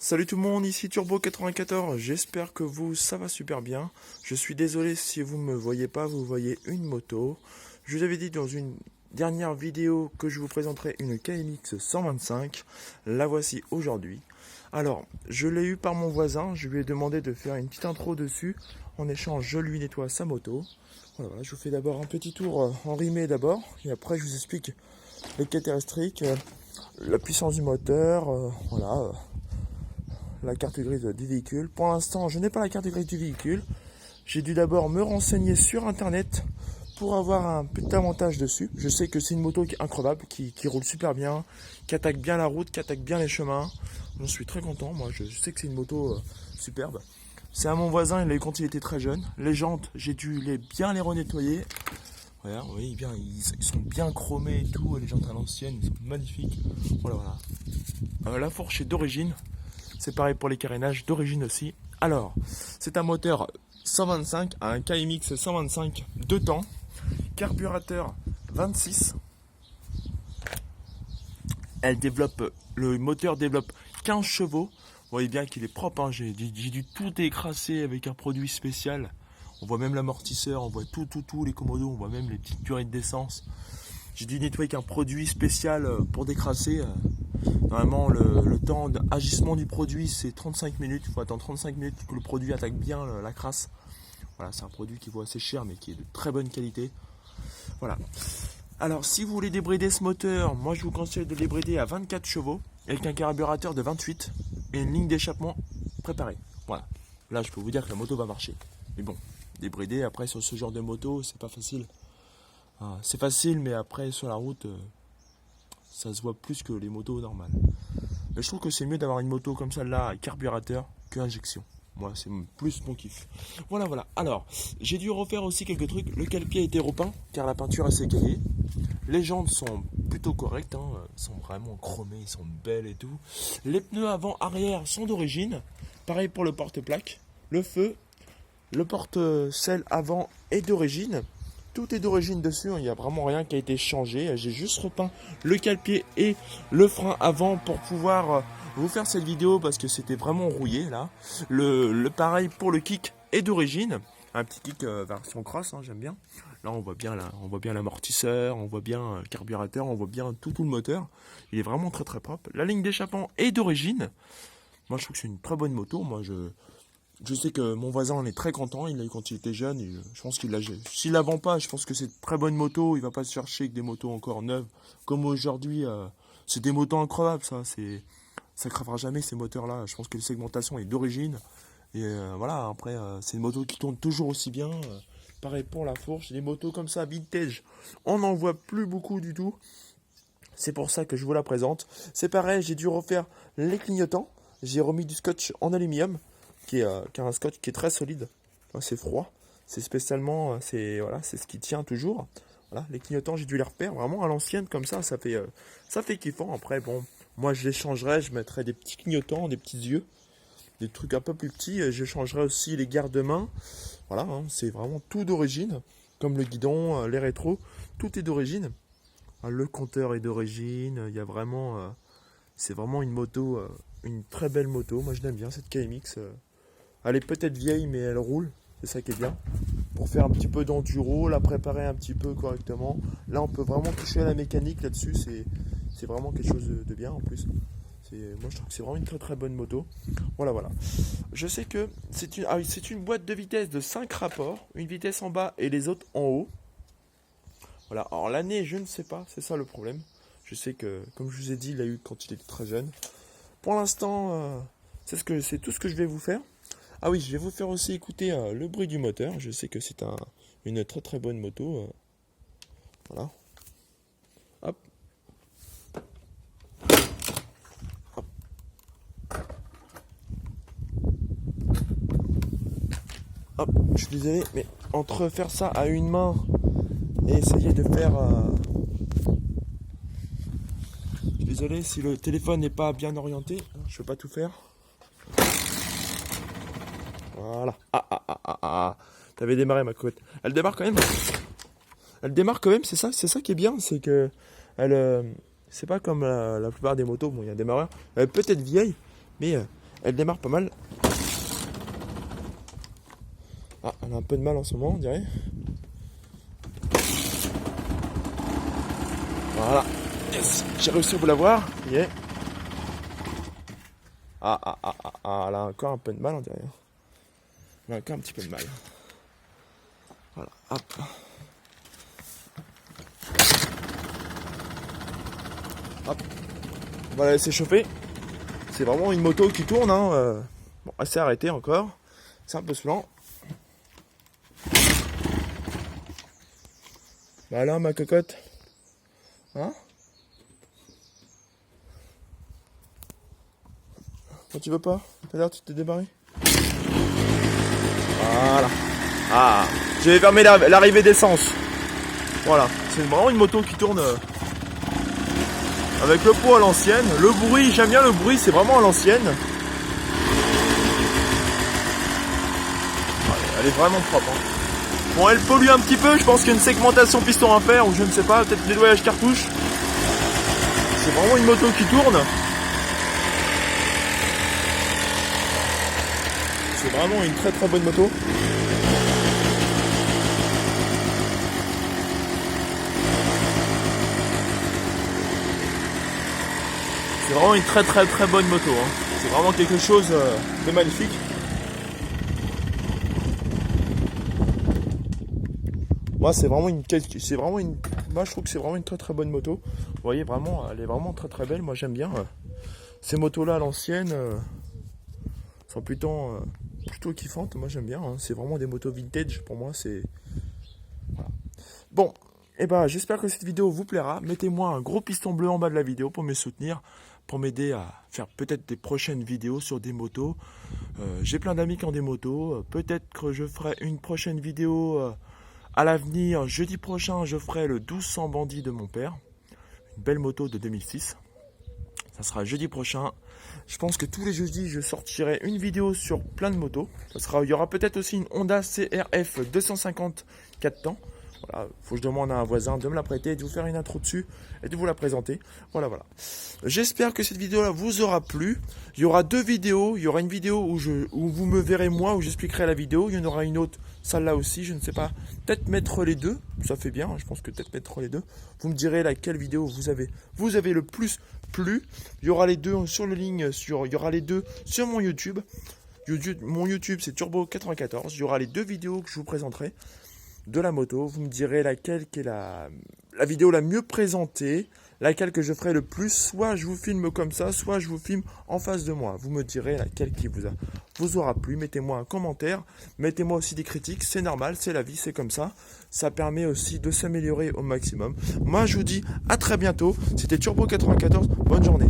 Salut tout le monde, ici Turbo94, j'espère que ça va super bien. Je suis désolé si vous ne me voyez pas, vous voyez une moto. Je vous avais dit dans une dernière vidéo que je vous présenterai une KMX 125. La voici aujourd'hui. Alors, je l'ai eu par mon voisin, je lui ai demandé de faire une petite intro dessus. En échange, je lui nettoie sa moto. Voilà, je vous fais d'abord un petit tour en rimé d'abord, et après je vous explique les caractéristiques, la puissance du moteur, voilà. La carte grise du véhicule. Pour l'instant, je n'ai pas la carte grise du véhicule. J'ai dû d'abord me renseigner sur internet pour avoir un petit avantage dessus. Je sais que c'est une moto qui est incroyable, qui roule super bien, qui attaque bien la route, qui attaque bien les chemins. J'en suis très content. Moi, je sais que c'est une moto superbe. C'est à mon voisin, il l'a eu quand il était très jeune. Les jantes, j'ai dû bien les renettoyer. Voilà, vous voyez bien, ils sont bien chromés et tout. Les jantes à l'ancienne, ils sont magnifiques. Voilà. La fourche est d'origine. C'est pareil pour les carénages d'origine aussi. Alors, c'est un moteur 125, un KMX 125 2 temps, carburateur 26. Le moteur développe 15 chevaux. Vous voyez bien qu'il est propre, hein. J'ai dû tout écrasser avec un produit spécial. On voit même l'amortisseur, on voit tout, les commodos, on voit même les petites durées d'essence. J'ai dû nettoyer avec un produit spécial pour décrasser. Normalement, le temps d'agissement du produit, c'est 35 minutes. Il faut attendre 35 minutes que le produit attaque bien la crasse. Voilà, c'est un produit qui vaut assez cher, mais qui est de très bonne qualité. Voilà. Alors, si vous voulez débrider ce moteur, moi je vous conseille de le débrider à 24 chevaux, avec un carburateur de 28 et une ligne d'échappement préparée. Voilà. Là, je peux vous dire que la moto va marcher. Mais bon, débrider après sur ce genre de moto, c'est pas facile. C'est facile, mais après sur la route, ça se voit plus que les motos normales. Mais je trouve que c'est mieux d'avoir une moto comme celle-là, carburateur, que injection. Moi, c'est plus mon kiff. Voilà. Alors, j'ai dû refaire aussi quelques trucs. Le cale-pied a été repeint, car la peinture est écaillée. Les jantes sont plutôt correctes, hein. Sont vraiment chromées, ils sont belles et tout. Les pneus avant-arrière sont d'origine. Pareil pour le porte-plaque. Le feu, le porte-selle avant est d'origine. Tout est d'origine dessus, il n'y a vraiment rien qui a été changé. J'ai juste repeint le cale-pied et le frein avant pour pouvoir vous faire cette vidéo parce que c'était vraiment rouillé là. Le pareil pour le kick est d'origine. Un petit kick version cross, hein, j'aime bien. Là on voit bien l'amortisseur, on voit bien le carburateur, on voit bien tout le moteur. Il est vraiment très propre. La ligne d'échappement est d'origine. Moi je trouve que c'est une très bonne moto. Je sais que mon voisin en est très content, il l'a eu quand il était jeune, et je pense qu'il l'a. S'il la vend pas, je pense que c'est une très bonne moto, il va pas se chercher avec des motos encore neuves. Comme aujourd'hui, c'est des motos incroyables, ça crevera jamais ces moteurs-là. Je pense que la segmentation est d'origine. Et voilà, après, c'est une moto qui tourne toujours aussi bien. Pareil pour la fourche, des motos comme ça, vintage, on n'en voit plus beaucoup du tout. C'est pour ça que je vous la présente. C'est pareil, j'ai dû refaire les clignotants. J'ai remis du scotch en aluminium. Qui a un scotch qui est très solide. C'est froid. C'est spécialement, c'est ce qui tient toujours. Voilà, les clignotants, j'ai dû les refaire vraiment à l'ancienne comme ça fait kiffant. Après, bon, moi je les changerai, je mettrai des petits clignotants, des petits yeux, des trucs un peu plus petits. Je changerai aussi les garde-mains. Voilà, hein, c'est vraiment tout d'origine, comme le guidon, les rétros, tout est d'origine. Le compteur est d'origine. Il y a vraiment, c'est vraiment une moto, une très belle moto. Moi je l'aime bien cette KMX. Elle est peut-être vieille, mais elle roule. C'est ça qui est bien. Pour faire un petit peu d'enduro, la préparer un petit peu correctement. Là, on peut vraiment toucher à la mécanique là-dessus. C'est vraiment quelque chose de bien en plus. Moi, je trouve que c'est vraiment une très bonne moto. Voilà. Je sais que c'est une boîte de vitesse de 5 rapports. Une vitesse en bas et les autres en haut. Voilà. Alors, l'année, je ne sais pas. C'est ça le problème. Je sais que, comme je vous ai dit, il l'a eu quand il était très jeune. Pour l'instant, c'est tout ce que je vais vous faire. Ah oui, je vais vous faire aussi écouter le bruit du moteur. Je sais que c'est une très bonne moto. Voilà. Hop. Hop. Hop. Je suis désolé, mais entre faire ça à une main et essayer de faire... Je suis désolé si le téléphone n'est pas bien orienté. Je ne peux pas tout faire. Voilà. T'avais démarré ma cocotte. Elle démarre quand même. C'est ça qui est bien, c'est que c'est pas comme la plupart des motos. Bon, il y a un démarreur. Elle est peut-être vieille, mais Elle démarre pas mal. Ah, elle a un peu de mal en ce moment, on dirait. Voilà. Yes, j'ai réussi à vous l'avoir. Yeah. Elle a encore un peu de mal, on dirait. Elle a encore un petit peu de mal. Voilà, hop. Hop. On va la laisser chauffer. C'est vraiment une moto qui tourne, hein. Bon, elle s'est arrêtée encore. C'est un peu lent. Bah alors, ma cocotte. Hein? Quand tu veux pas? Tout à l'heure, tu t'es débarré? Voilà. Ah, j'ai fermé l'arrivée d'essence. Voilà, c'est vraiment une moto qui tourne avec le pot à l'ancienne. Le bruit, j'aime bien le bruit, c'est vraiment à l'ancienne. Elle est vraiment propre. Hein. Bon, elle pollue un petit peu, je pense qu'il y a une segmentation piston à faire, ou je ne sais pas, peut-être nettoyage cartouche. C'est vraiment une moto qui tourne. C'est vraiment une très très bonne moto. C'est vraiment une très très très bonne moto. Hein. C'est vraiment quelque chose de magnifique. Moi c'est vraiment moi je trouve que c'est vraiment une très très bonne moto. Vous voyez vraiment, elle est vraiment très très belle. Moi j'aime bien ces motos là à l'ancienne. Sont plutôt kiffantes. Moi j'aime bien. Hein. C'est vraiment des motos vintage pour moi. C'est voilà. Bon. Et ben j'espère que cette vidéo vous plaira. Mettez-moi un gros piston bleu en bas de la vidéo pour me soutenir, pour m'aider à faire peut-être des prochaines vidéos sur des motos. J'ai plein d'amis qui ont des motos. Peut-être que je ferai une prochaine vidéo à l'avenir. Jeudi prochain, je ferai le 1200 bandit de mon père. Une belle moto de 2006. Ça sera jeudi prochain. Je pense que tous les jeudis, je sortirai une vidéo sur plein de motos. Il y aura peut-être aussi une Honda CRF 250 4 temps. Voilà, faut que je demande à un voisin de me la prêter, de vous faire une intro dessus et de vous la présenter. Voilà, voilà. J'espère que cette vidéo-là vous aura plu. Il y aura deux vidéos. Il y aura une vidéo où vous me verrez moi, où j'expliquerai la vidéo. Il y en aura une autre, celle-là aussi, je ne sais pas. Peut-être mettre les deux, ça fait bien. Je pense que peut-être mettre les deux. Vous me direz laquelle vidéo vous avez le plus plu. Il y aura les deux sur le ligne, il y aura les deux sur mon YouTube. Mon YouTube, c'est Turbo94. Il y aura les deux vidéos que je vous présenterai de la moto. Vous me direz laquelle qui est la vidéo la mieux présentée, laquelle que je ferai le plus. Soit je vous filme comme ça, soit je vous filme en face de moi. Vous me direz laquelle qui vous aura plu. Mettez-moi un commentaire, mettez-moi aussi des critiques. C'est normal, c'est la vie, c'est comme ça. Ça permet aussi de s'améliorer au maximum. Moi, je vous dis à très bientôt. C'était Turbo94. Bonne journée.